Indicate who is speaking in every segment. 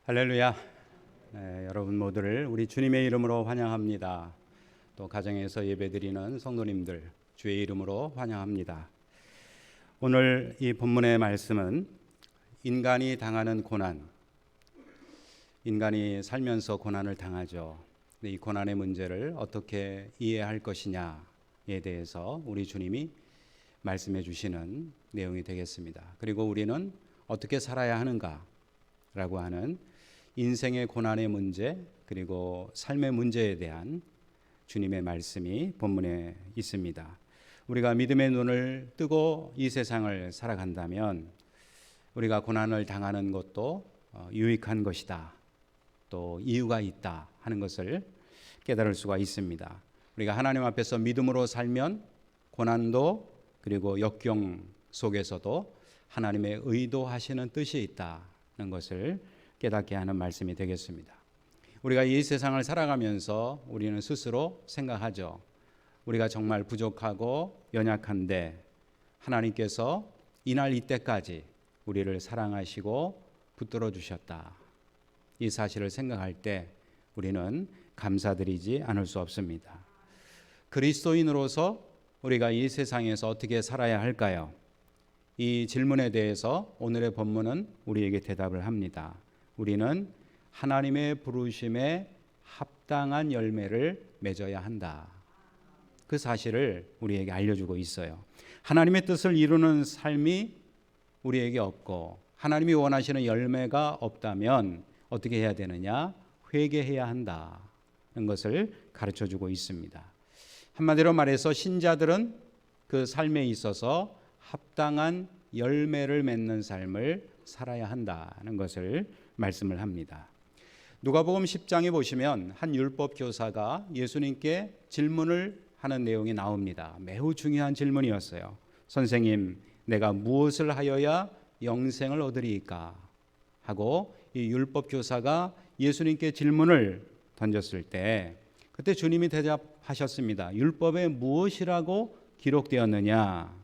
Speaker 1: 할렐루야. 여러분 모두를 우리 주님의 이름으로 환영합니다. 또 가정에서 예배드리는 성도님들 주의 이름으로 환영합니다. 오늘 이 본문의 말씀은 인간이 당하는 고난, 인간이 살면서 고난을 당하죠. 이 고난의 문제를 어떻게 이해할 것이냐에 대해서 우리 주님이 말씀해 주시는 내용이 되겠습니다. 그리고 우리는 어떻게 살아야 하는가라고 하는 인생의 고난의 문제 그리고 삶의 문제에 대한 주님의 말씀이 본문에 있습니다. 우리가 믿음의 눈을 뜨고 이 세상을 살아간다면 우리가 고난을 당하는 것도 유익한 것이다, 또 이유가 있다 하는 것을 깨달을 수가 있습니다. 우리가 하나님 앞에서 믿음으로 살면 고난도 그리고 역경 속에서도 하나님의 의도하시는 뜻이 있다는 것을 깨닫게 하는 말씀이 되겠습니다. 우리가 이 세상을 살아가면서 우리는 스스로 생각하죠. 우리가 정말 부족하고 연약한데 하나님께서 이날 이때까지 우리를 사랑하시고 붙들어 주셨다. 이 사실을 생각할 때 우리는 감사드리지 않을 수 없습니다. 그리스도인으로서 우리가 이 세상에서 어떻게 살아야 할까요? 이 질문에 대해서 오늘의 본문은 우리에게 대답을 합니다. 우리는 하나님의 부르심에 합당한 열매를 맺어야 한다. 그 사실을 우리에게 알려주고 있어요. 하나님의 뜻을 이루는 삶이 우리에게 없고 하나님이 원하시는 열매가 없다면 어떻게 해야 되느냐? 회개해야 한다는 것을 가르쳐주고 있습니다. 한마디로 말해서 신자들은 그 삶에 있어서 합당한 열매를 맺는 삶을 살아야 한다는 것을 말씀을 합니다. 누가복음 10장에 보시면 한 율법 교사가 예수님께 질문을 하는 내용이 나옵니다. 매우 중요한 질문이었어요. 선생님, 내가 무엇을 하여야 영생을 얻으리이까? 하고 이 율법 교사가 예수님께 질문을 던졌을 때 그때 주님이 대답하셨습니다. 율법에 무엇이라고 기록되었느냐?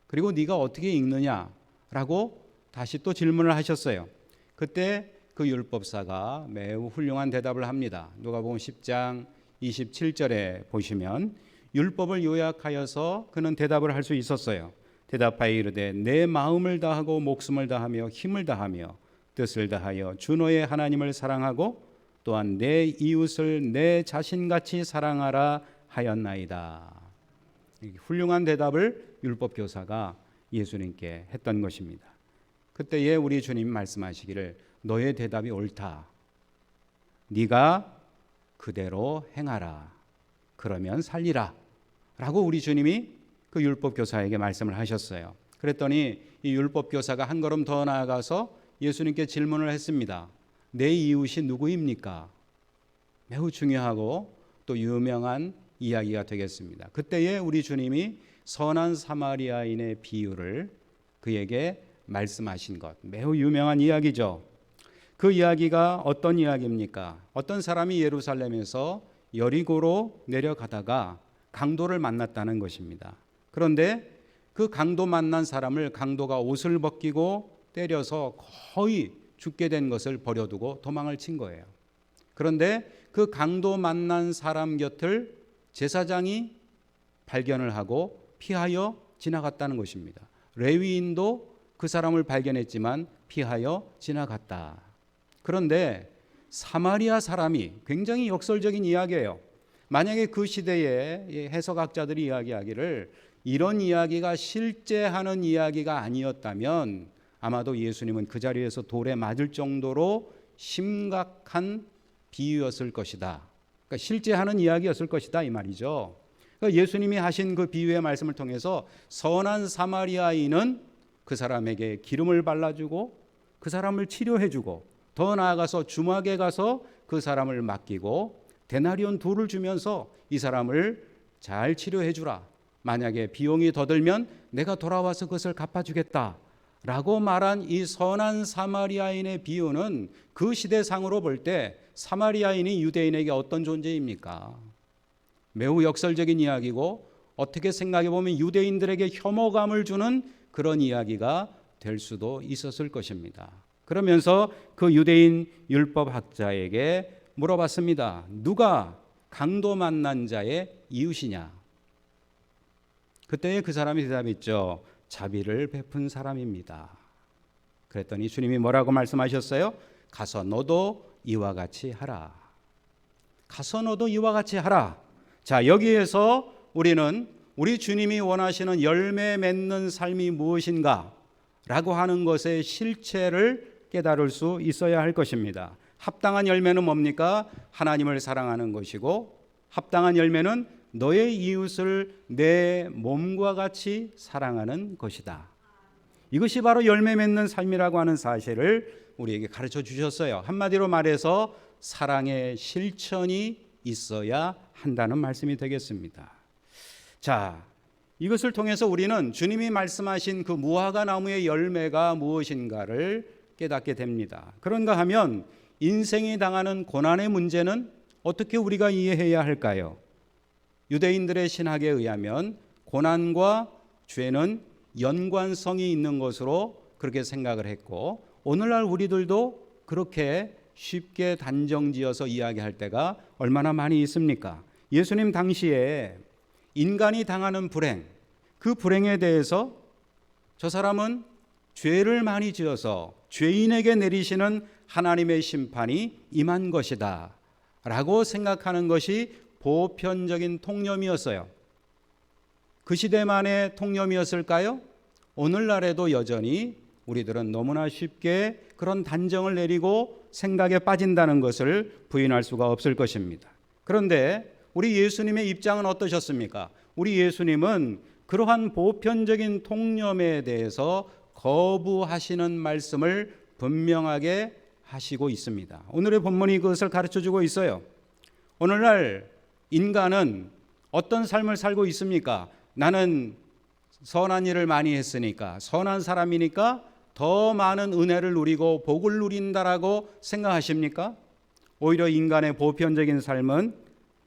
Speaker 1: 그리고 네가 어떻게 읽느냐라고 다시 또 질문을 하셨어요. 그때 그 율법사가 매우 훌륭한 대답을 합니다. 누가복음 10장 27절에 보시면 율법을 요약하여서 그는 대답을 할 수 있었어요. 대답하여 이르되 내 마음을 다하고 목숨을 다하며 힘을 다하며 뜻을 다하여 주 너의 하나님을 사랑하고 또한 내 이웃을 내 자신같이 사랑하라 하였나이다. 훌륭한 대답을 율법교사가 예수님께 했던 것입니다. 그때에 우리 주님 말씀하시기를 너의 대답이 옳다. 네가 그대로 행하라. 그러면 살리라. 라고 우리 주님이 그 율법교사에게 말씀을 하셨어요. 그랬더니 이 율법교사가 한 걸음 더 나아가서 예수님께 질문을 했습니다. 내 이웃이 누구입니까? 매우 중요하고 또 유명한 이야기가 되겠습니다. 그때에 우리 주님이 선한 사마리아인의 비유를 그에게 말씀하신 것, 매우 유명한 이야기죠. 그 이야기가 어떤 이야기입니까? 어떤 사람이 예루살렘에서 여리고로 내려가다가 강도를 만났다는 것입니다. 그런데 그 강도 만난 사람을 강도가 옷을 벗기고 때려서 거의 죽게 된 것을 버려두고 도망을 친 거예요. 그런데 그 강도 만난 사람 곁을 제사장이 발견을 하고 피하여 지나갔다는 것입니다. 레위인도 그 사람을 발견했지만 피하여 지나갔다. 그런데 사마리아 사람이, 굉장히 역설적인 이야기예요. 만약에 그 시대에 해석학자들이 이야기하기를 이런 이야기가 실제 하는 이야기가 아니었다면 아마도 예수님은 그 자리에서 돌에 맞을 정도로 심각한 비유였을 것이다. 그러니까 실제 하는 이야기였을 것이다 이 말이죠. 그러니까 예수님이 하신 그 비유의 말씀을 통해서 선한 사마리아인은 그 사람에게 기름을 발라주고 그 사람을 치료해주고 더 나아가서 주막에 가서 그 사람을 맡기고 데나리온 2를 주면서 이 사람을 잘 치료해주라. 만약에 비용이 더 들면 내가 돌아와서 그것을 갚아주겠다. 라고 말한 이 선한 사마리아인의 비유는 그 시대상으로 볼 때 사마리아인이 유대인에게 어떤 존재입니까? 매우 역설적인 이야기고 어떻게 생각해 보면 유대인들에게 혐오감을 주는 그런 이야기가 될 수도 있었을 것입니다. 그러면서 그 유대인 율법학자에게 물어봤습니다. 누가 강도 만난 자의 이웃이냐? 그때 그 사람이 대답했죠. 자비를 베푼 사람입니다. 그랬더니 주님이 뭐라고 말씀하셨어요? 가서 너도 이와 같이 하라. 가서 너도 이와 같이 하라. 자, 여기에서 우리는 우리 주님이 원하시는 열매 맺는 삶이 무엇인가 라고 하는 것의 실체를 깨달을 수 있어야 할 것입니다. 합당한 열매는 뭡니까? 하나님을 사랑하는 것이고, 합당한 열매는 너의 이웃을 내 몸과 같이 사랑하는 것이다. 이것이 바로 열매 맺는 삶이라고 하는 사실을 우리에게 가르쳐 주셨어요. 한마디로 말해서 사랑의 실천이 있어야 한다는 말씀이 되겠습니다. 자, 이것을 통해서 우리는 주님이 말씀하신 그 무화과 나무의 열매가 무엇인가를 깨닫게 됩니다. 그런가 하면 인생이 당하는 고난의 문제는 어떻게 우리가 이해해야 할까요? 유대인들의 신학에 의하면 고난과 죄는 연관성이 있는 것으로 그렇게 생각을 했고, 오늘날 우리들도 그렇게 쉽게 단정지어서 이야기할 때가 얼마나 많이 있습니까? 예수님 당시에 인간이 당하는 불행, 그 불행에 대해서 저 사람은 죄를 많이 지어서 죄인에게 내리시는 하나님의 심판이 임한 것이다 라고 생각하는 것이 보편적인 통념이었어요. 그 시대만의 통념이었을까요? 오늘날에도 여전히 우리들은 너무나 쉽게 그런 단정을 내리고 생각에 빠진다는 것을 부인할 수가 없을 것입니다. 그런데 우리 예수님의 입장은 어떠셨습니까? 우리 예수님은 그러한 보편적인 통념에 대해서 거부하시는 말씀을 분명하게 하시고 있습니다. 오늘의 본문이 그것을 가르쳐주고 있어요. 오늘날 인간은 어떤 삶을 살고 있습니까? 나는 선한 일을 많이 했으니까, 선한 사람이니까 더 많은 은혜를 누리고 복을 누린다라고 생각하십니까? 오히려 인간의 보편적인 삶은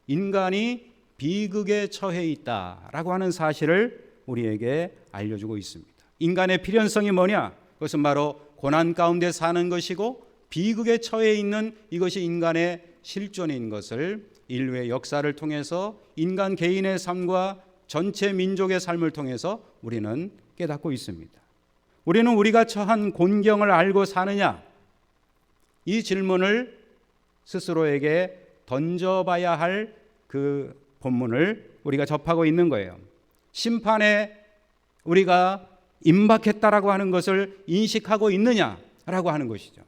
Speaker 1: 인간이 비극에 처해 있다라고 하는 사실을 우리에게 알려주고 있습니다. 인간의 필연성이 뭐냐? 그것은 바로 고난 가운데 사는 것이고, 비극에 처해 있는 이것이 인간의 실존인 것을 인류의 역사를 통해서 인간 개인의 삶과 전체 민족의 삶을 통해서 우리는 깨닫고 있습니다. 우리는 우리가 처한 곤경을 알고 사느냐? 이 질문을 스스로에게 던져봐야 할 그 본문을 우리가 접하고 있는 거예요. 심판에 우리가 임박했다라고 하는 것을 인식하고 있느냐라고 하는 것이죠.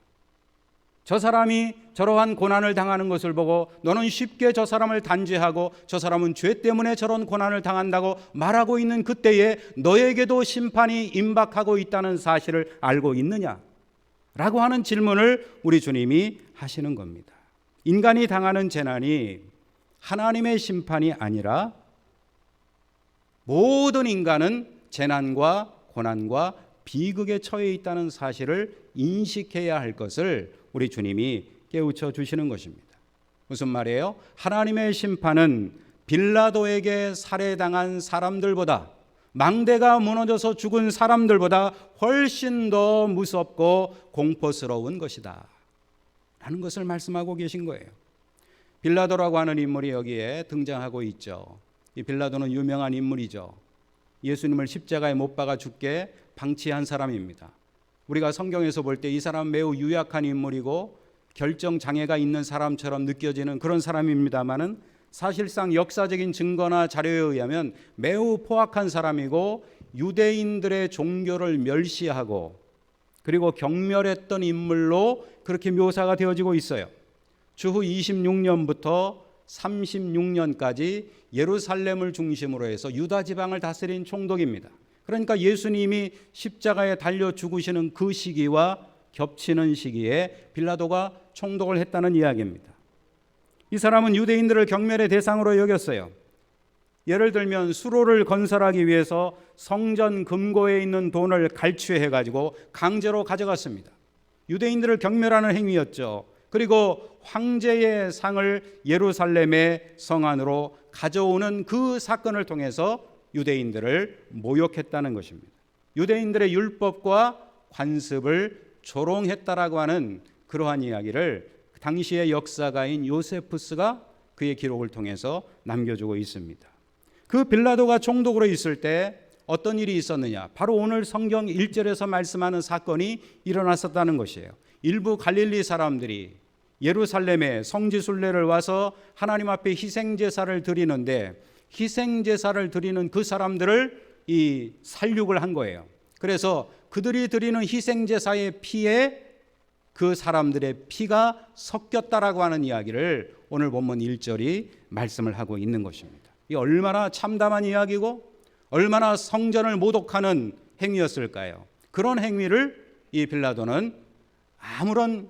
Speaker 1: 저 사람이 저러한 고난을 당하는 것을 보고 너는 쉽게 저 사람을 단죄하고 저 사람은 죄 때문에 저런 고난을 당한다고 말하고 있는 그때에 너에게도 심판이 임박하고 있다는 사실을 알고 있느냐라고 하는 질문을 우리 주님이 하시는 겁니다. 인간이 당하는 재난이 하나님의 심판이 아니라 모든 인간은 재난과 고난과 비극에 처해 있다는 사실을 인식해야 할 것을 우리 주님이 깨우쳐 주시는 것입니다. 무슨 말이에요? 하나님의 심판은 빌라도에게 살해당한 사람들보다, 망대가 무너져서 죽은 사람들보다 훨씬 더 무섭고 공포스러운 것이다 라는 것을 말씀하고 계신 거예요. 빌라도라고 하는 인물이 여기에 등장하고 있죠. 이 빌라도는 유명한 인물이죠. 예수님을 십자가에 못 박아 죽게 방치한 사람입니다. 우리가 성경에서 볼 때 이 사람은 매우 유약한 인물이고 결정 장애가 있는 사람처럼 느껴지는 그런 사람입니다만은, 사실상 역사적인 증거나 자료에 의하면 매우 포악한 사람이고 유대인들의 종교를 멸시하고 그리고 경멸했던 인물로 그렇게 묘사가 되어지고 있어요. 주후 26년부터 36년까지 예루살렘을 중심으로 해서 유다 지방을 다스린 총독입니다. 그러니까 예수님이 십자가에 달려 죽으시는 그 시기와 겹치는 시기에 빌라도가 총독을 했다는 이야기입니다. 이 사람은 유대인들을 경멸의 대상으로 여겼어요. 예를 들면 수로를 건설하기 위해서 성전 금고에 있는 돈을 갈취해가지고 강제로 가져갔습니다. 유대인들을 경멸하는 행위였죠. 그리고 황제의 상을 예루살렘의 성 안으로 가져오는 그 사건을 통해서 유대인들을 모욕했다는 것입니다. 유대인들의 율법과 관습을 조롱했다라고 하는 그러한 이야기를 당시의 역사가인 요세푸스가 그의 기록을 통해서 남겨주고 있습니다. 그 빌라도가 총독으로 있을 때 어떤 일이 있었느냐? 바로 오늘 성경 1절에서 말씀하는 사건이 일어났었다는 것이에요. 일부 갈릴리 사람들이 예루살렘에 성지순례를 와서 하나님 앞에 희생제사를 드리는데, 희생제사를 드리는 그 사람들을 이 살육을 한 거예요. 그래서 그들이 드리는 희생제사의 피에 그 사람들의 피가 섞였다라고 하는 이야기를 오늘 본문 1절이 말씀을 하고 있는 것입니다. 이 얼마나 참담한 이야기고 얼마나 성전을 모독하는 행위였을까요? 그런 행위를 이 빌라도는 아무런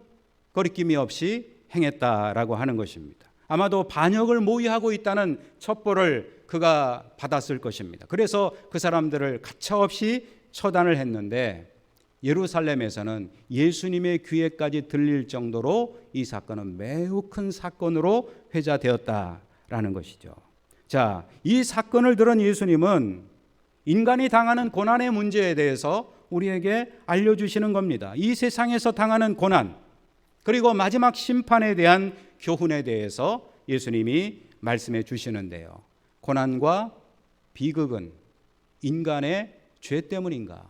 Speaker 1: 거리낌이 없이 행했다라고 하는 것입니다. 아마도 반역을 모의하고 있다는 첩보를 그가 받았을 것입니다. 그래서 그 사람들을 가차없이 처단을 했는데, 예루살렘에서는 예수님의 귀에까지 들릴 정도로 이 사건은 매우 큰 사건으로 회자되었다라는 것이죠. 자, 이 사건을 들은 예수님은 인간이 당하는 고난의 문제에 대해서 우리에게 알려주시는 겁니다. 이 세상에서 당하는 고난, 그리고 마지막 심판에 대한 교훈에 대해서 예수님이 말씀해 주시는데요. 고난과 비극은 인간의 죄 때문인가?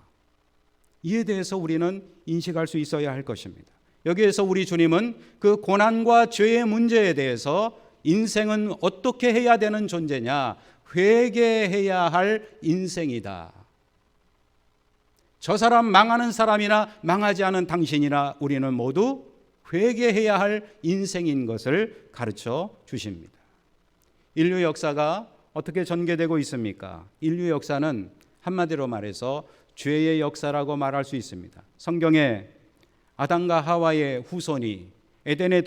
Speaker 1: 이에 대해서 우리는 인식할 수 있어야 할 것입니다. 여기에서 우리 주님은 그 고난과 죄의 문제에 대해서 인생은 어떻게 해야 되는 존재냐? 회개해야 할 인생이다. 저 사람 망하는 사람이나 망하지 않은 당신이나 우리는 모두 회개해야 할 인생인 것을 가르쳐 주십니다. 인류 역사가 어떻게 전개되고 있습니까? 인류 역사는 한마디로 말해서 죄의 역사라고 말할 수 있습니다. 성경에 아담과 하와의 후손이 에덴의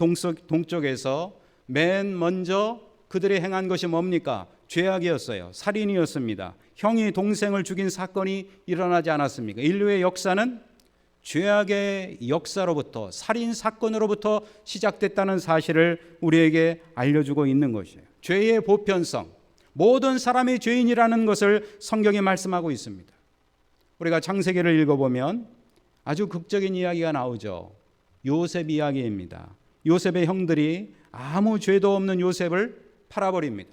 Speaker 1: 동쪽에서 맨 먼저 그들이 행한 것이 뭡니까? 죄악이었어요. 살인이었습니다. 형이 동생을 죽인 사건이 일어나지 않았습니까? 인류의 역사는 죄악의 역사로부터, 살인 사건으로부터 시작됐다는 사실을 우리에게 알려주고 있는 것이에요. 죄의 보편성, 모든 사람이 죄인이라는 것을 성경이 말씀하고 있습니다. 우리가 창세기를 읽어보면 아주 극적인 이야기가 나오죠. 요셉 이야기입니다. 요셉의 형들이 아무 죄도 없는 요셉을 팔아버립니다.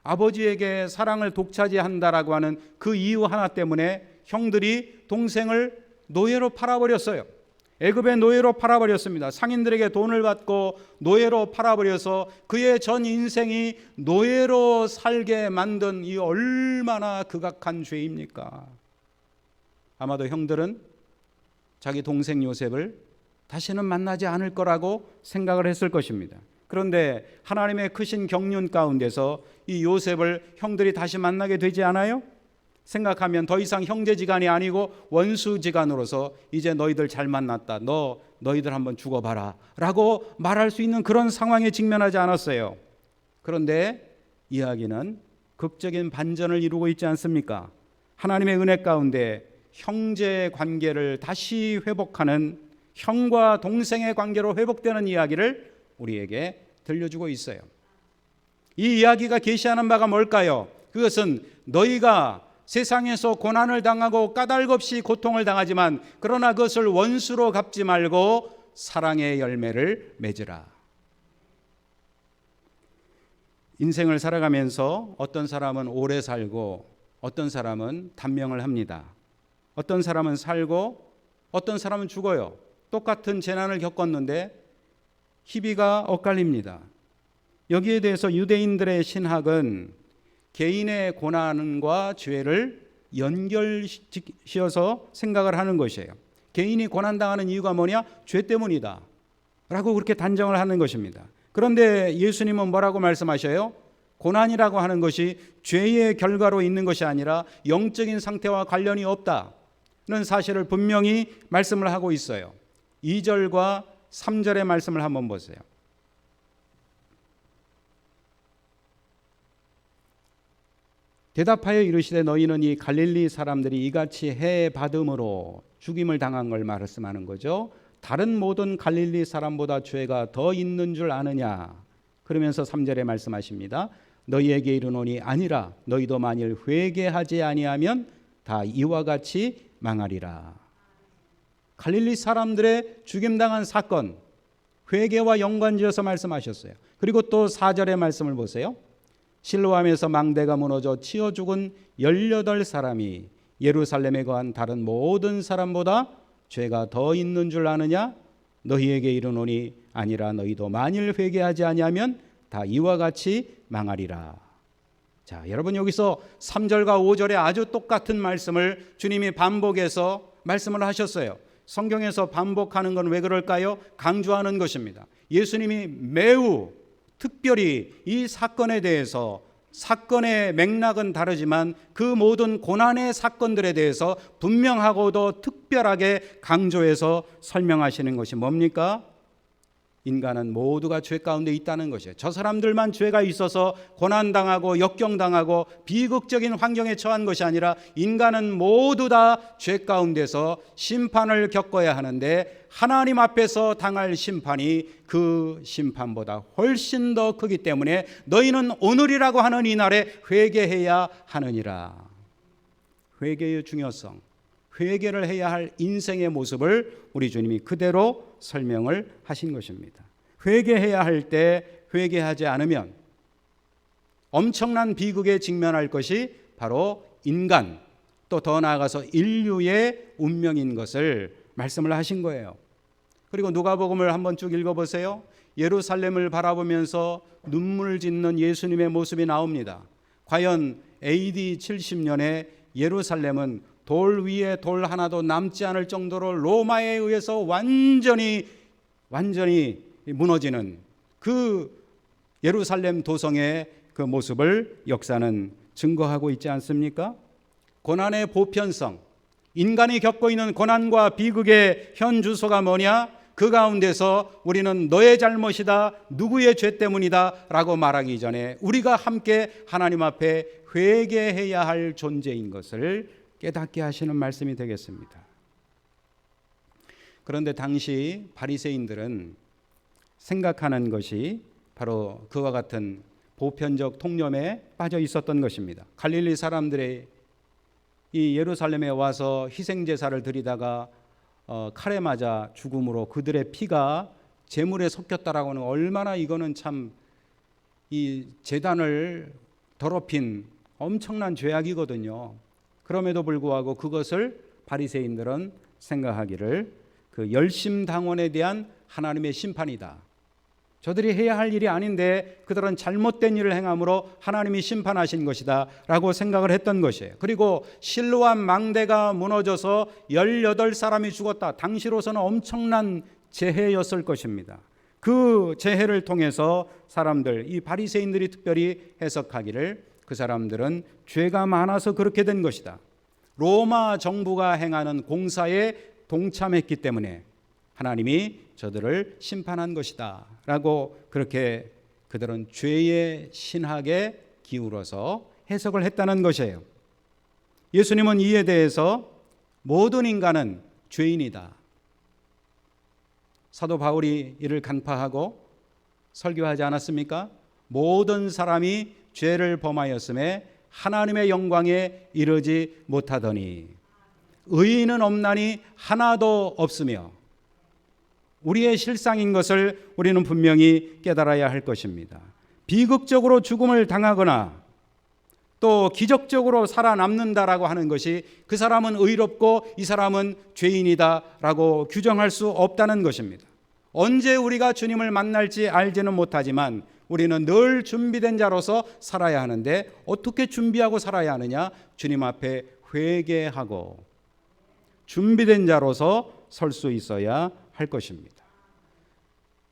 Speaker 1: 아버지에게 사랑을 독차지한다라고 하는 그 이유 하나 때문에 형들이 동생을 노예로 팔아버렸어요. 애굽의 노예로 팔아버렸습니다. 상인들에게 돈을 받고 노예로 팔아버려서 그의 전 인생이 노예로 살게 만든 이 얼마나 극악한 죄입니까? 아마도 형들은 자기 동생 요셉을 다시는 만나지 않을 거라고 생각을 했을 것입니다. 그런데 하나님의 크신 경륜 가운데서 이 요셉을 형들이 다시 만나게 되지 않아요? 생각하면 더 이상 형제지간이 아니고 원수지간으로서 이제 너희들 잘 만났다, 너희들 한번 죽어봐라 라고 말할 수 있는 그런 상황에 직면하지 않았어요. 그런데 이야기는 극적인 반전을 이루고 있지 않습니까? 하나님의 은혜 가운데 형제 관계를 다시 회복하는, 형과 동생의 관계로 회복되는 이야기를 우리에게 들려주고 있어요. 이 이야기가 계시하는 바가 뭘까요? 그것은 너희가 세상에서 고난을 당하고 까닭없이 고통을 당하지만 그러나 그것을 원수로 갚지 말고 사랑의 열매를 맺으라. 인생을 살아가면서 어떤 사람은 오래 살고 어떤 사람은 단명을 합니다. 어떤 사람은 살고 어떤 사람은 죽어요. 똑같은 재난을 겪었는데 희비가 엇갈립니다. 여기에 대해서 유대인들의 신학은 개인의 고난과 죄를 연결시켜서 생각을 하는 것이에요. 개인이 고난당하는 이유가 뭐냐? 죄 때문이다 라고 그렇게 단정을 하는 것입니다. 그런데 예수님은 뭐라고 말씀하셔요? 고난이라고 하는 것이 죄의 결과로 있는 것이 아니라 영적인 상태와 관련이 없다는 사실을 분명히 말씀을 하고 있어요. 2절과 3절의 말씀을 한번 보세요. 대답하여 이르시되 너희는 이 갈릴리 사람들이 이같이 해 받음으로 죽임을 당한 걸 말씀하는 거죠. 다른 모든 갈릴리 사람보다 죄가 더 있는 줄 아느냐? 그러면서 3절에 말씀하십니다. 너희에게 이르노니 아니라 너희도 만일 회개하지 아니하면 다 이와 같이 망하리라. 갈릴리 사람들의 죽임당한 사건, 회개와 연관지어서 말씀하셨어요. 그리고 또 4절의 말씀을 보세요. 실로암에서 망대가 무너져 치어 죽은 18사람이 예루살렘에 거한 다른 모든 사람보다 죄가 더 있는 줄 아느냐? 너희에게 이르노니 아니라 너희도 만일 회개하지 아니하면 다 이와 같이 망하리라. 자, 여러분 여기서 3절과 5절에 아주 똑같은 말씀을 주님이 반복해서 말씀을 하셨어요. 성경에서 반복하는 건 왜 그럴까요? 강조하는 것입니다. 예수님이 매우 특별히 이 사건에 대해서, 사건의 맥락은 다르지만 그 모든 고난의 사건들에 대해서 분명하고도 특별하게 강조해서 설명하시는 것이 뭡니까? 인간은 모두가 죄 가운데 있다는 것이에요. 저 사람들만 죄가 있어서 고난당하고 역경당하고 비극적인 환경에 처한 것이 아니라 인간은 모두 다 죄 가운데서 심판을 겪어야 하는데 하나님 앞에서 당할 심판이 그 심판보다 훨씬 더 크기 때문에 너희는 오늘이라고 하는 이 날에 회개해야 하느니라. 회개의 중요성, 회개를 해야 할 인생의 모습을 우리 주님이 그대로 설명을 하신 것입니다. 회개해야 할 때 회개하지 않으면 엄청난 비극에 직면할 것이 바로 인간, 또 더 나아가서 인류의 운명인 것을 말씀을 하신 거예요. 그리고 누가복음을 한번 쭉 읽어보세요. 예루살렘을 바라보면서 눈물을 짓는 예수님의 모습이 나옵니다. 과연 AD 70년에 예루살렘은 돌 위에 돌 하나도 남지 않을 정도로 로마에 의해서 완전히 무너지는 그 예루살렘 도성의 그 모습을 역사는 증거하고 있지 않습니까? 고난의 보편성, 인간이 겪고 있는 고난과 비극의 현 주소가 뭐냐? 그 가운데서 우리는 너의 잘못이다, 누구의 죄 때문이다 라고 말하기 전에 우리가 함께 하나님 앞에 회개해야 할 존재인 것을 깨닫게 하시는 말씀이 되겠습니다. 그런데 당시 바리새인들은 생각하는 것이 바로 그와 같은 보편적 통념에 빠져 있었던 것입니다. 갈릴리 사람들의 이 예루살렘에 와서 희생제사를 드리다가 칼에 맞아 죽음으로 그들의 피가 제물에 섞였다라고 하는 얼마나 이거는 참 이 제단을 더럽힌 엄청난 죄악이거든요. 그럼에도 불구하고 그것을 바리새인들은 생각하기를 그 열심당원에 대한 하나님의 심판이다. 저들이 해야 할 일이 아닌데 그들은 잘못된 일을 행함으로 하나님이 심판하신 것이다 라고 생각을 했던 것이에요. 그리고 실로암 망대가 무너져서 18사람이 죽었다. 당시로서는 엄청난 재해였을 것입니다. 그 재해를 통해서 사람들, 이 바리새인들이 특별히 해석하기를 그 사람들은 죄가 많아서 그렇게 된 것이다. 로마 정부가 행하는 공사에 동참했기 때문에 하나님이 저들을 심판한 것이다 라고 그렇게 그들은 죄의 신학에 기울어서 해석을 했다는 것이에요. 예수님은 이에 대해서 모든 인간은 죄인이다. 사도 바울이 이를 간파하고 설교하지 않았습니까? 모든 사람이 죄를 범하였음에 하나님의 영광에 이르지 못하더니 의인은 없나니 하나도 없으며 우리의 실상인 것을 우리는 분명히 깨달아야 할 것입니다. 비극적으로 죽음을 당하거나 또 기적적으로 살아남는다라고 하는 것이 그 사람은 의롭고 이 사람은 죄인이다라고 규정할 수 없다는 것입니다. 언제 우리가 주님을 만날지 알지는 못하지만 우리는 늘 준비된 자로서 살아야 하는데 어떻게 준비하고 살아야 하느냐? 주님 앞에 회개하고 준비된 자로서 설 수 있어야 할 것입니다.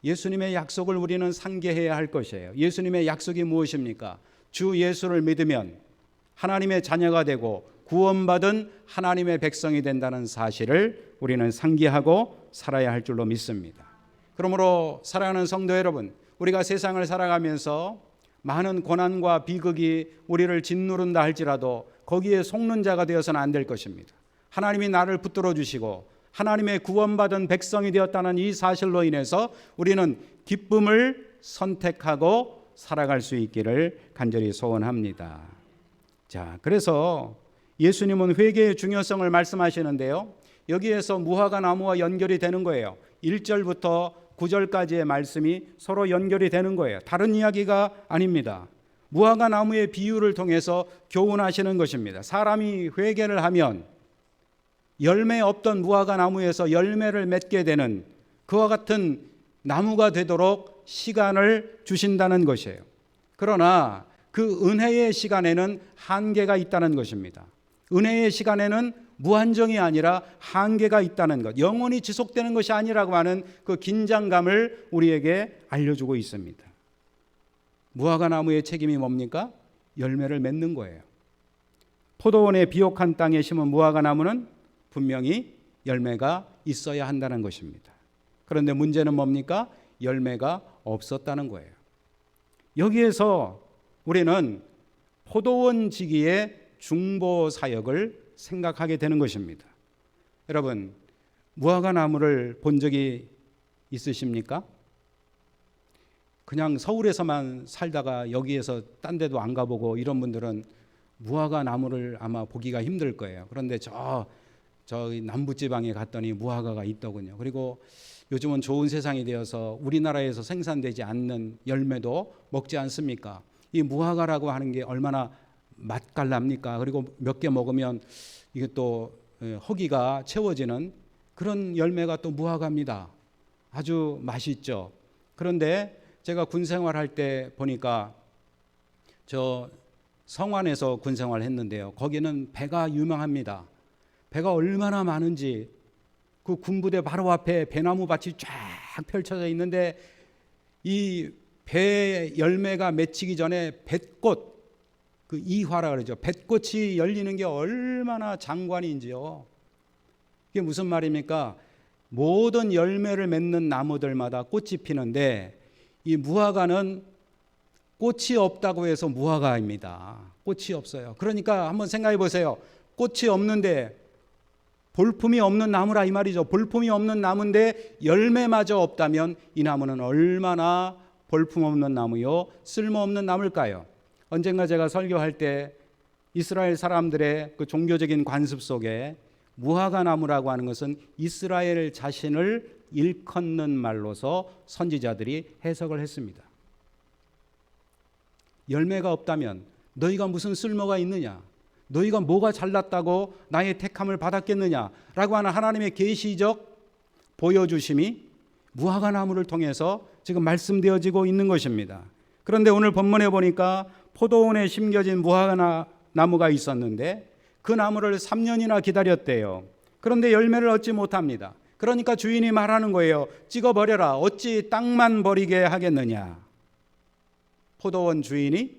Speaker 1: 예수님의 약속을 우리는 상기해야 할 것이에요. 예수님의 약속이 무엇입니까? 주 예수를 믿으면 하나님의 자녀가 되고 구원받은 하나님의 백성이 된다는 사실을 우리는 상기하고 살아야 할 줄로 믿습니다. 그러므로 사랑하는 성도 여러분, 우리가 세상을 살아가면서 많은 고난과 비극이 우리를 짓누른다 할지라도 거기에 속는 자가 되어서는 안 될 것입니다. 하나님이 나를 붙들어 주시고 하나님의 구원받은 백성이 되었다는 이 사실로 인해서 우리는 기쁨을 선택하고 살아갈 수 있기를 간절히 소원합니다. 자, 그래서 예수님은 회개의 중요성을 말씀하시는데요. 여기에서 무화과 나무와 연결이 되는 거예요. 1절부터 9절까지의 말씀이 서로 연결이 되는 거예요. 다른 이야기가 아닙니다. 무화과 나무의 비유를 통해서 교훈하시는 것입니다. 사람이 회개를 하면 열매 없던 무화과 나무에서 열매를 맺게 되는 그와 같은 나무가 되도록 시간을 주신다는 것이에요. 그러나 그 은혜의 시간에는 한계가 있다는 것입니다. 은혜의 시간에는 무한정이 아니라 한계가 있다는 것, 영원히 지속되는 것이 아니라고 하는 그 긴장감을 우리에게 알려주고 있습니다. 무화과 나무의 책임이 뭡니까? 열매를 맺는 거예요. 포도원의 비옥한 땅에 심은 무화과 나무는 분명히 열매가 있어야 한다는 것입니다. 그런데 문제는 뭡니까? 열매가 없었다는 거예요. 여기에서 우리는 포도원 지기의 중보 사역을 생각하게 되는 것입니다. 여러분, 무화과 나무를 본 적이 있으십니까? 그냥 서울에서만 살다가 여기에서 딴 데도 안 가보고 이런 분들은 무화과 나무를 아마 보기가 힘들 거예요. 그런데 저 남부지방에 갔더니 무화과가 있더군요. 그리고 요즘은 좋은 세상이 되어서 우리나라에서 생산되지 않는 열매도 먹지 않습니까? 이 무화과라고 하는 게 얼마나 맛깔납니까? 그리고 몇 개 먹으면 이게 또 허기가 채워지는 그런 열매가 또 무화과입니다. 아주 맛있죠. 그런데 제가 군 생활할 때 보니까 저 성안에서 군 생활을 했는데요. 거기는 배가 유명합니다. 배가 얼마나 많은지 그 군부대 바로 앞에 배나무 밭이 쫙 펼쳐져 있는데 이 배 열매가 맺히기 전에 뱃꽃, 그 이화라 그러죠. 뱃꽃이 열리는 게 얼마나 장관인지요. 이게 무슨 말입니까? 모든 열매를 맺는 나무들마다 꽃이 피는데 이 무화과는 꽃이 없다고 해서 무화과입니다. 꽃이 없어요. 그러니까 한번 생각해 보세요. 꽃이 없는데 볼품이 없는 나무라 이 말이죠. 볼품이 없는 나무인데 열매마저 없다면 이 나무는 얼마나 볼품없는 나무요, 쓸모없는 나무일까요? 언젠가 제가 설교할 때 이스라엘 사람들의 그 종교적인 관습 속에 무화과 나무라고 하는 것은 이스라엘 자신을 일컫는 말로서 선지자들이 해석을 했습니다. 열매가 없다면 너희가 무슨 쓸모가 있느냐? 너희가 뭐가 잘났다고 나의 택함을 받았겠느냐라고 하는 하나님의 계시적 보여주심이 무화과 나무를 통해서 지금 말씀되어지고 있는 것입니다. 그런데 오늘 본문에 보니까 포도원에 심겨진 무화과 나무가 있었는데 그 나무를 3년이나 기다렸대요. 그런데 열매를 얻지 못합니다. 그러니까 주인이 말하는 거예요. 찍어버려라. 어찌 땅만 버리게 하겠느냐. 포도원 주인이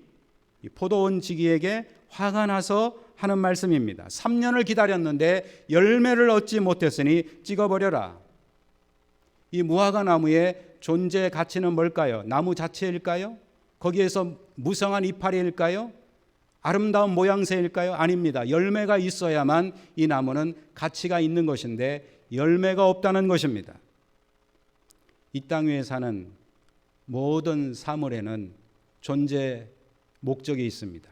Speaker 1: 이 포도원 지기에게 화가 나서 하는 말씀입니다. 3년을 기다렸는데 열매를 얻지 못했으니 찍어버려라. 이 무화과 나무의 존재 가치는 뭘까요? 나무 자체일까요? 거기에서 무성한 이파리일까요? 아름다운 모양새일까요? 아닙니다. 열매가 있어야만 이 나무는 가치가 있는 것인데 열매가 없다는 것입니다. 이 땅 위에 사는 모든 사물에는 존재 목적이 있습니다.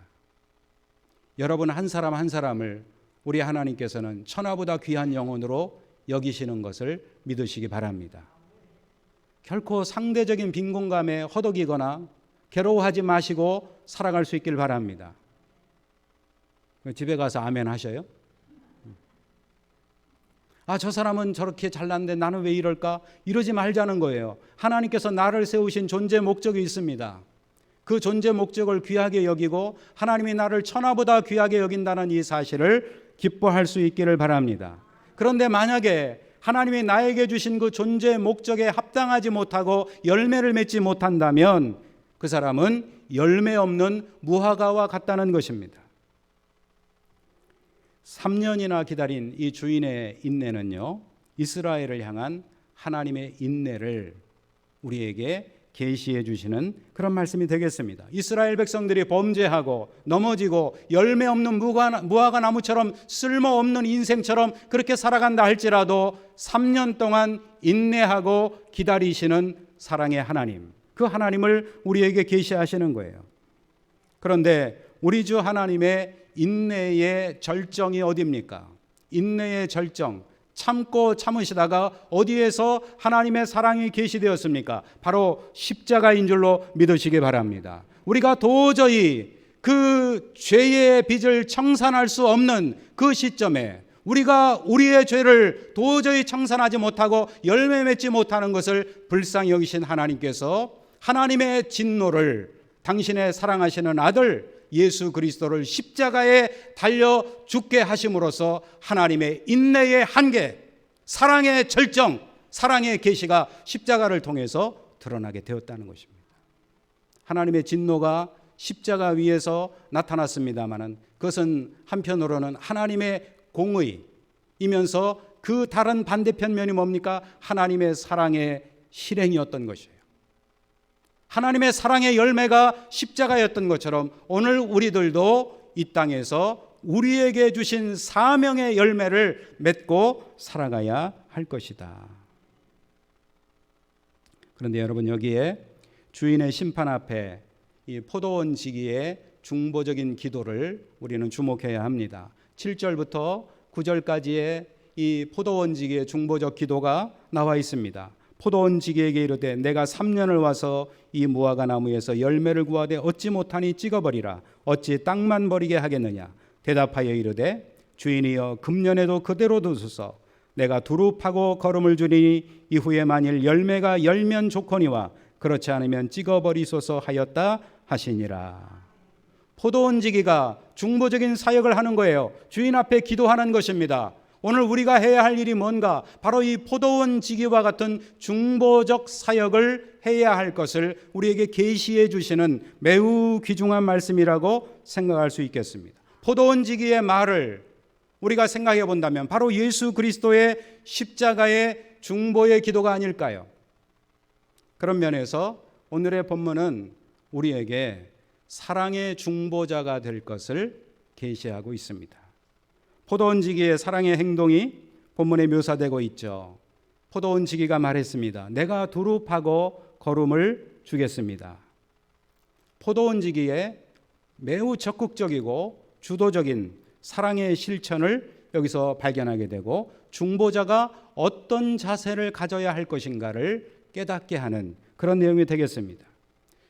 Speaker 1: 여러분 한 사람 한 사람을 우리 하나님께서는 천하보다 귀한 영혼으로 여기시는 것을 믿으시기 바랍니다. 결코 상대적인 빈곤감에 허덕이거나 괴로워하지 마시고 살아갈 수 있길 바랍니다. 집에 가서 아멘 하셔요? 저 사람은 저렇게 잘났는데 나는 왜 이럴까? 이러지 말자는 거예요. 하나님께서 나를 세우신 존재 목적이 있습니다. 그 존재 목적을 귀하게 여기고 하나님이 나를 천하보다 귀하게 여긴다는 이 사실을 기뻐할 수 있기를 바랍니다. 그런데 만약에 하나님이 나에게 주신 그 존재 목적에 합당하지 못하고 열매를 맺지 못한다면 그 사람은 열매 없는 무화과와 같다는 것입니다. 3년이나 기다린 이 주인의 인내는요, 이스라엘을 향한 하나님의 인내를 우리에게 계시해 주시는 그런 말씀이 되겠습니다. 이스라엘 백성들이 범죄하고 넘어지고 열매 없는 무화과 나무처럼 쓸모없는 인생처럼 그렇게 살아간다 할지라도 3년 동안 인내하고 기다리시는 사랑의 하나님, 그 하나님을 우리에게 계시하시는 거예요. 그런데 우리 주 하나님의 인내의 절정이 어디입니까? 인내의 절정, 참고 참으시다가 어디에서 하나님의 사랑이 계시되었습니까? 바로 십자가인 줄로 믿으시기 바랍니다. 우리가 도저히 그 죄의 빚을 청산할 수 없는 그 시점에 우리가 우리의 죄를 도저히 청산하지 못하고 열매 맺지 못하는 것을 불쌍히 여기신 하나님께서 하나님의 진노를 당신의 사랑하시는 아들 예수 그리스도를 십자가에 달려 죽게 하심으로써 하나님의 인내의 한계, 사랑의 절정, 사랑의 계시가 십자가를 통해서 드러나게 되었다는 것입니다. 하나님의 진노가 십자가 위에서 나타났습니다마는 그것은 한편으로는 하나님의 공의이면서 그 다른 반대편 면이 뭡니까? 하나님의 사랑의 실행이었던 것이에요. 하나님의 사랑의 열매가 십자가였던 것처럼 오늘 우리들도 이 땅에서 우리에게 주신 사명의 열매를 맺고 살아가야 할 것이다. 그런데 여러분, 여기에 주인의 심판 앞에 이 포도원 지기의 중보적인 기도를 우리는 주목해야 합니다. 7절부터 9절까지의 이 포도원 지기의 중보적 기도가 나와 있습니다. 포도원 지기에게 이르되 내가 3년을 와서 이 무화과 나무에서 열매를 구하되 얻지 못하니 찍어버리라. 어찌 땅만 버리게 하겠느냐. 대답하여 이르되 주인이여 금년에도 그대로 두소서. 내가 두루 파고 거름을 주리니 이후에 만일 열매가 열면 좋거니와 그렇지 않으면 찍어버리소서 하였다 하시니라. 포도원 지기가 중보적인 사역을 하는 거예요. 주인 앞에 기도하는 것입니다. 오늘 우리가 해야 할 일이 뭔가? 바로 이 포도원 지기와 같은 중보적 사역을 해야 할 것을 우리에게 계시해 주시는 매우 귀중한 말씀이라고 생각할 수 있겠습니다. 포도원 지기의 말을 우리가 생각해 본다면 바로 예수 그리스도의 십자가의 중보의 기도가 아닐까요? 그런 면에서 오늘의 본문은 우리에게 사랑의 중보자가 될 것을 계시하고 있습니다. 포도원 지기의 사랑의 행동이 본문에 묘사되고 있죠. 포도원 지기가 말했습니다. 내가 두루 파고 거름을 주겠습니다. 포도원 지기의 매우 적극적이고 주도적인 사랑의 실천을 여기서 발견하게 되고 중보자가 어떤 자세를 가져야 할 것인가를 깨닫게 하는 그런 내용이 되겠습니다.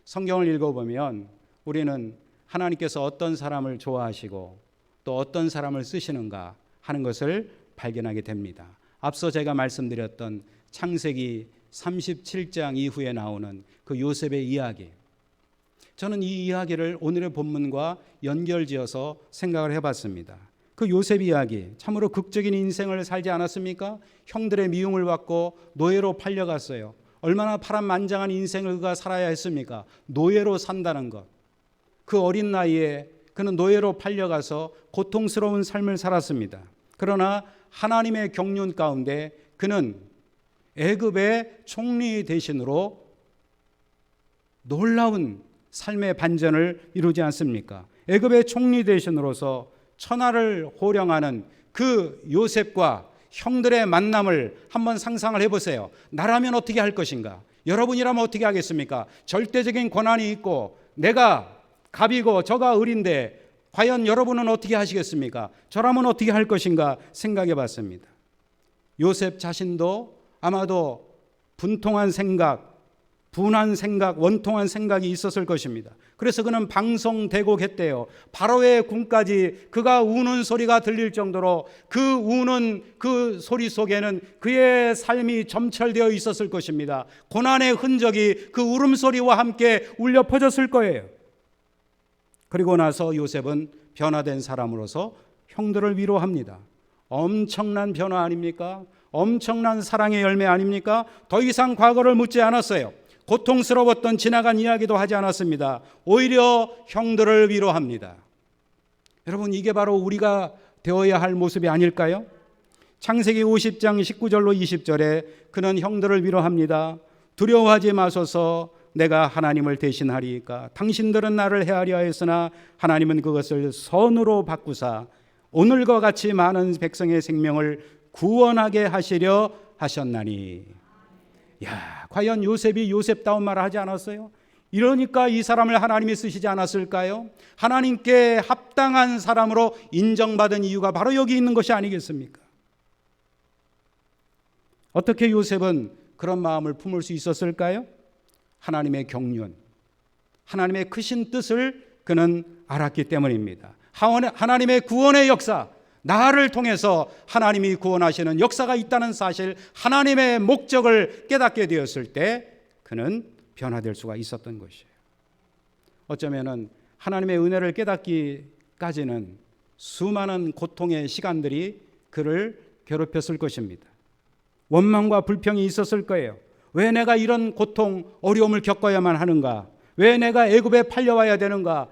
Speaker 1: 성경을 읽어보면 우리는 하나님께서 어떤 사람을 좋아하시고 또 어떤 사람을 쓰시는가 하는 것을 발견하게 됩니다. 앞서 제가 말씀드렸던 창세기 37장 이후에 나오는 그 요셉의 이야기, 저는 이 이야기를 오늘의 본문과 연결지어서 생각을 해봤습니다. 그 요셉 이야기, 참으로 극적인 인생을 살지 않았습니까? 형들의 미움을 받고 노예로 팔려갔어요. 얼마나 파란만장한 인생을 그가 살아야 했습니까? 노예로 산다는 것. 그 어린 나이에 그는 노예로 팔려가서 고통스러운 삶을 살았습니다. 그러나 하나님의 경륜 가운데 그는 애굽의 총리 대신으로 놀라운 삶의 반전을 이루지 않습니까? 애굽의 총리 대신으로서 천하를 호령하는 그 요셉과 형들의 만남을 한번 상상을 해보세요. 나라면 어떻게 할 것인가? 여러분이라면 어떻게 하겠습니까? 절대적인 권한이 있고 내가 갑이고 저가 을인데 과연 여러분은 어떻게 하시겠습니까? 저라면 어떻게 할 것인가 생각해 봤습니다. 요셉 자신도 아마도 분통한 생각, 분한 생각, 원통한 생각이 있었을 것입니다. 그래서 그는 방송대곡했대요. 바로의 궁까지 그가 우는 소리가 들릴 정도로 그 우는 그 소리 속에는 그의 삶이 점철되어 있었을 것입니다. 고난의 흔적이 그 울음소리와 함께 울려 퍼졌을 거예요. 그리고 나서 요셉은 변화된 사람으로서 형들을 위로합니다. 엄청난 변화 아닙니까? 엄청난 사랑의 열매 아닙니까? 더 이상 과거를 묻지 않았어요. 고통스러웠던 지나간 이야기도 하지 않았습니다. 오히려 형들을 위로합니다. 여러분, 이게 바로 우리가 되어야 할 모습이 아닐까요? 창세기 50장 19절로 20절에 그는 형들을 위로합니다. 두려워하지 마소서, 내가 하나님을 대신하리이까. 당신들은 나를 해하려 했으나 하나님은 그것을 선으로 바꾸사 오늘과 같이 많은 백성의 생명을 구원하게 하시려 하셨나니. 야, 과연 요셉이 요셉다운 말을 하지 않았어요? 이러니까 이 사람을 하나님이 쓰시지 않았을까요? 하나님께 합당한 사람으로 인정받은 이유가 바로 여기 있는 것이 아니겠습니까? 어떻게 요셉은 그런 마음을 품을 수 있었을까요? 하나님의 경륜, 하나님의 크신 뜻을 그는 알았기 때문입니다. 하나님의 구원의 역사, 나를 통해서 하나님이 구원하시는 역사가 있다는 사실, 하나님의 목적을 깨닫게 되었을 때 그는 변화될 수가 있었던 것이에요. 어쩌면은 하나님의 은혜를 깨닫기까지는 수많은 고통의 시간들이 그를 괴롭혔을 것입니다. 원망과 불평이 있었을 거예요. 왜 내가 이런 고통, 어려움을 겪어야만 하는가? 왜 내가 애굽에 팔려와야 되는가?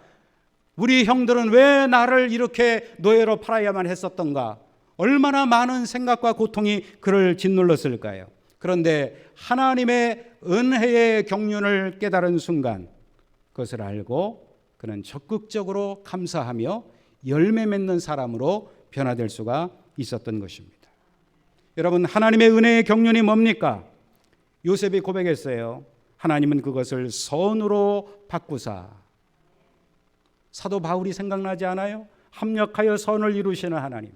Speaker 1: 우리 형들은 왜 나를 이렇게 노예로 팔아야만 했었던가? 얼마나 많은 생각과 고통이 그를 짓눌렀을까요? 그런데 하나님의 은혜의 경륜을 깨달은 순간 그것을 알고 그는 적극적으로 감사하며 열매 맺는 사람으로 변화될 수가 있었던 것입니다. 여러분, 하나님의 은혜의 경륜이 뭡니까? 요셉이 고백했어요. 하나님은 그것을 선으로 바꾸사. 사도 바울이 생각나지 않아요? 합력하여 선을 이루시는 하나님.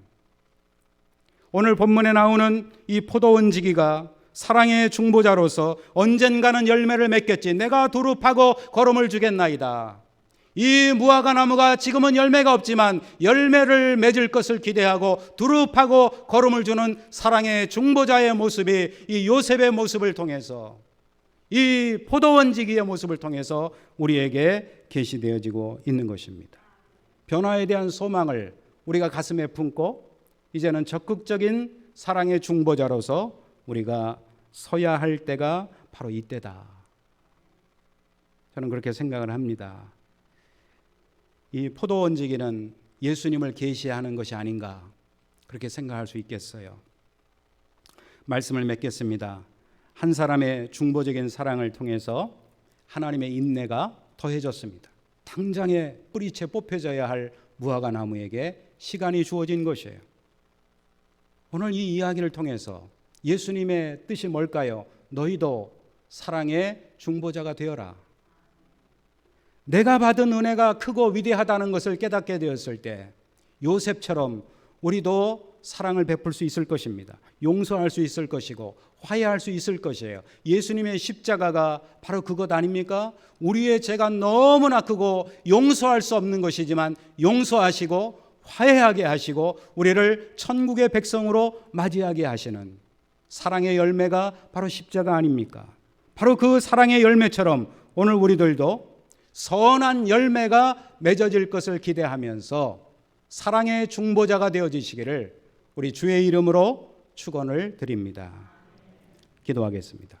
Speaker 1: 오늘 본문에 나오는 이 포도원지기가 사랑의 중보자로서 언젠가는 열매를 맺겠지. 내가 두릅하고 거름을 주겠나이다. 이 무화과 나무가 지금은 열매가 없지만 열매를 맺을 것을 기대하고 두릅하고 거름을 주는 사랑의 중보자의 모습이 이 요셉의 모습을 통해서, 이 포도원지기의 모습을 통해서 우리에게 계시되어지고 있는 것입니다. 변화에 대한 소망을 우리가 가슴에 품고 이제는 적극적인 사랑의 중보자로서 우리가 서야 할 때가 바로 이때다. 저는 그렇게 생각을 합니다. 이 포도원지기는 예수님을 계시하는 것이 아닌가, 그렇게 생각할 수 있겠어요. 말씀을 맺겠습니다. 한 사람의 중보적인 사랑을 통해서 하나님의 인내가 더해졌습니다. 당장에 뿌리채 뽑혀져야 할 무화과 나무에게 시간이 주어진 것이에요. 오늘 이 이야기를 통해서 예수님의 뜻이 뭘까요? 너희도 사랑의 중보자가 되어라. 내가 받은 은혜가 크고 위대하다는 것을 깨닫게 되었을 때 요셉처럼 우리도 사랑을 베풀 수 있을 것입니다. 용서할 수 있을 것이고 화해할 수 있을 것이에요. 예수님의 십자가가 바로 그것 아닙니까? 우리의 죄가 너무나 크고 용서할 수 없는 것이지만 용서하시고 화해하게 하시고 우리를 천국의 백성으로 맞이하게 하시는 사랑의 열매가 바로 십자가 아닙니까? 바로 그 사랑의 열매처럼 오늘 우리들도 선한 열매가 맺어질 것을 기대하면서 사랑의 중보자가 되어지시기를 우리 주의 이름으로 축원을 드립니다. 기도하겠습니다.